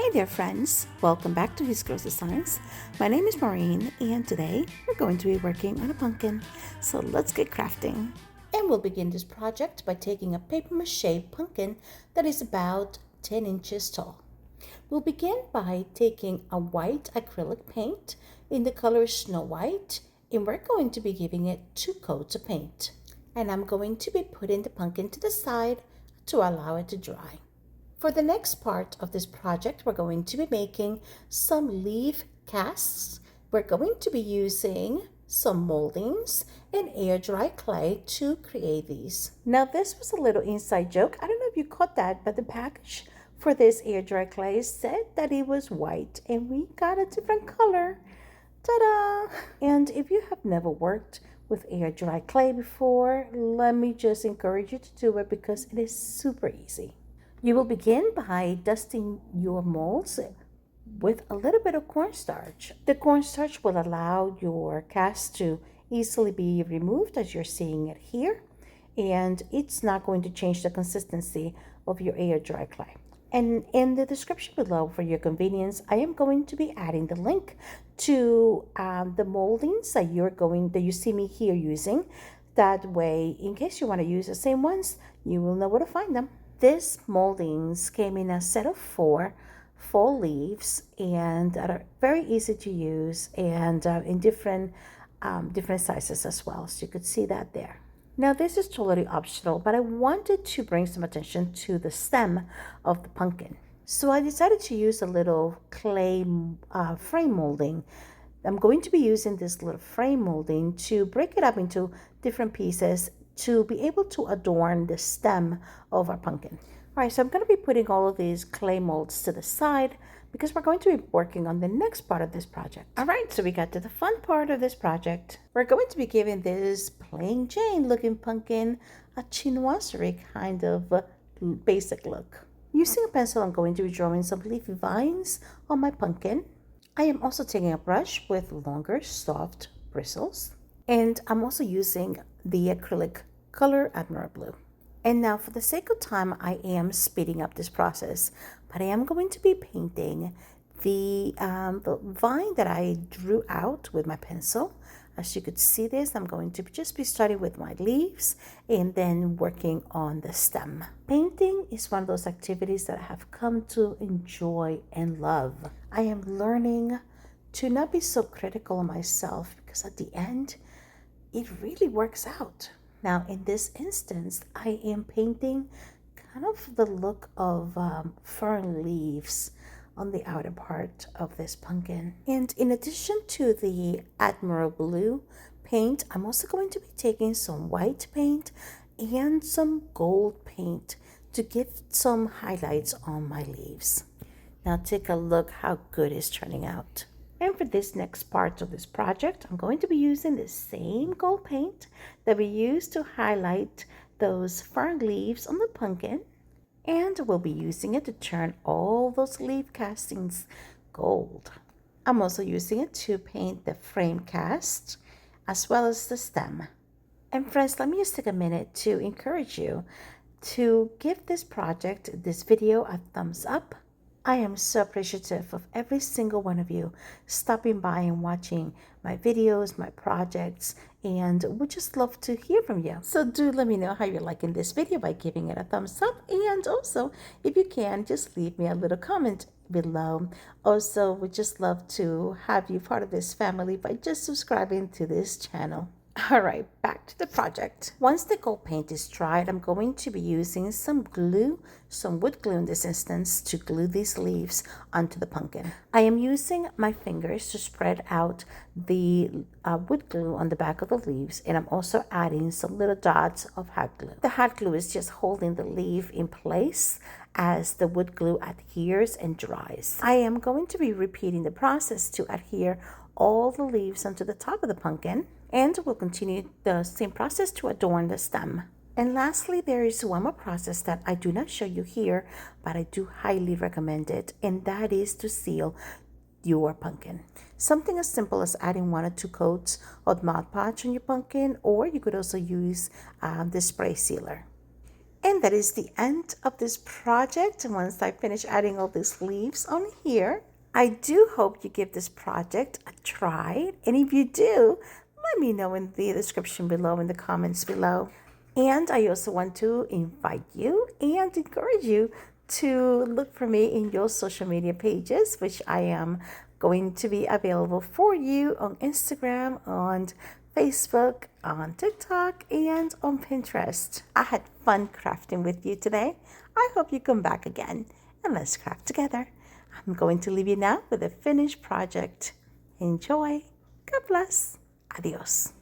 Hi there friends, welcome back to His Gross Designs. My name is Maureen and today we're going to be working on a pumpkin. So let's get crafting. And we'll begin this project by taking a paper mache pumpkin that is about 10 inches tall. We'll begin by taking a white acrylic paint in the color Snow White, and we're going to be giving it 2 coats of paint. And I'm going to be putting the pumpkin to the side to allow it to dry. For the next part of this project, we're going to be making some leaf casts. We're going to be using some moldings and air dry clay to create these. Now this was a little inside joke. I don't know if you caught that, but the package for this air dry clay said that it was white and we got a different color. Ta-da! And if you have never worked with air dry clay before, let me just encourage you to do it because it is super easy. You will begin by dusting your molds with a little bit of cornstarch. The cornstarch will allow your cast to easily be removed as you're seeing it here, and it's not going to change the consistency of your air dry clay. And in the description below, for your convenience, I am going to be adding the link to the moldings that you see me here using. That way, in case you want to use the same ones, you will know where to find them. This moldings came in a set of 4 full leaves and that are very easy to use and in different sizes as well. So you could see that there. Now this is totally optional, but I wanted to bring some attention to the stem of the pumpkin. So I decided to use a little clay frame molding. I'm going to be using this little frame molding to break it up into different pieces to be able to adorn the stem of our pumpkin. All right, so I'm going to be putting all of these clay molds to the side because we're going to be working on the next part of this project. All right, so we got to the fun part of this project. We're going to be giving this plain Jane looking pumpkin a chinoiserie kind of basic look. Using a pencil, I'm going to be drawing some leafy vines on my pumpkin. I am also taking a brush with longer, soft bristles. And I'm also using the acrylic color Admiral Blue. And now for the sake of time, I am speeding up this process, but I am going to be painting the vine that I drew out with my pencil. As you could see this, I'm going to just be starting with my leaves and then working on the stem. Painting is one of those activities that I have come to enjoy and love. I am learning to not be so critical of myself because at the end, it really works out. Now in this instance, I am painting kind of the look of fern leaves on the outer part of this pumpkin. And in addition to the Admiral Blue paint, I'm also going to be taking some white paint and some gold paint to give some highlights on my leaves. Now take a look how good it's turning out. And for this next part of this project, I'm going to be using the same gold paint that we used to highlight those fern leaves on the pumpkin. And we'll be using it to turn all those leaf castings gold. I'm also using it to paint the frame cast as well as the stem. And friends, let me just take a minute to encourage you to give this project, this video, a thumbs up. I am so appreciative of every single one of you stopping by and watching my videos, my projects, and would just love to hear from you. So do let me know how you're liking this video by giving it a thumbs up, and also if you can, just leave me a little comment below. Also, would just love to have you part of this family by just subscribing to this channel. All right, back to the project. Once the gold paint is dried, I'm going to be using some glue, some wood glue in this instance, to glue these leaves onto the pumpkin. I am using my fingers to spread out the wood glue on the back of the leaves, and I'm also adding some little dots of hot glue. The hot glue is just holding the leaf in place as the wood glue adheres and dries. I am going to be repeating the process to adhere all the leaves onto the top of the pumpkin, and we'll continue the same process to adorn the stem. And lastly, there is one more process that I do not show you here, but I do highly recommend it, and that is to seal your pumpkin. Something as simple as adding 1 or 2 coats of Mod Podge on your pumpkin, or you could also use the spray sealer. And that is the end of this project. And once I finish adding all these leaves on here, I do hope you give this project a try. And if you do, let me know in the description below, in the comments below. And I also want to invite you and encourage you to look for me in your social media pages, which I am going to be available for you on Instagram, on Facebook, on TikTok, and on Pinterest. I had fun crafting with you today. I hope you come back again and let's craft together. I'm going to leave you now with a finished project. Enjoy. God bless. Adios.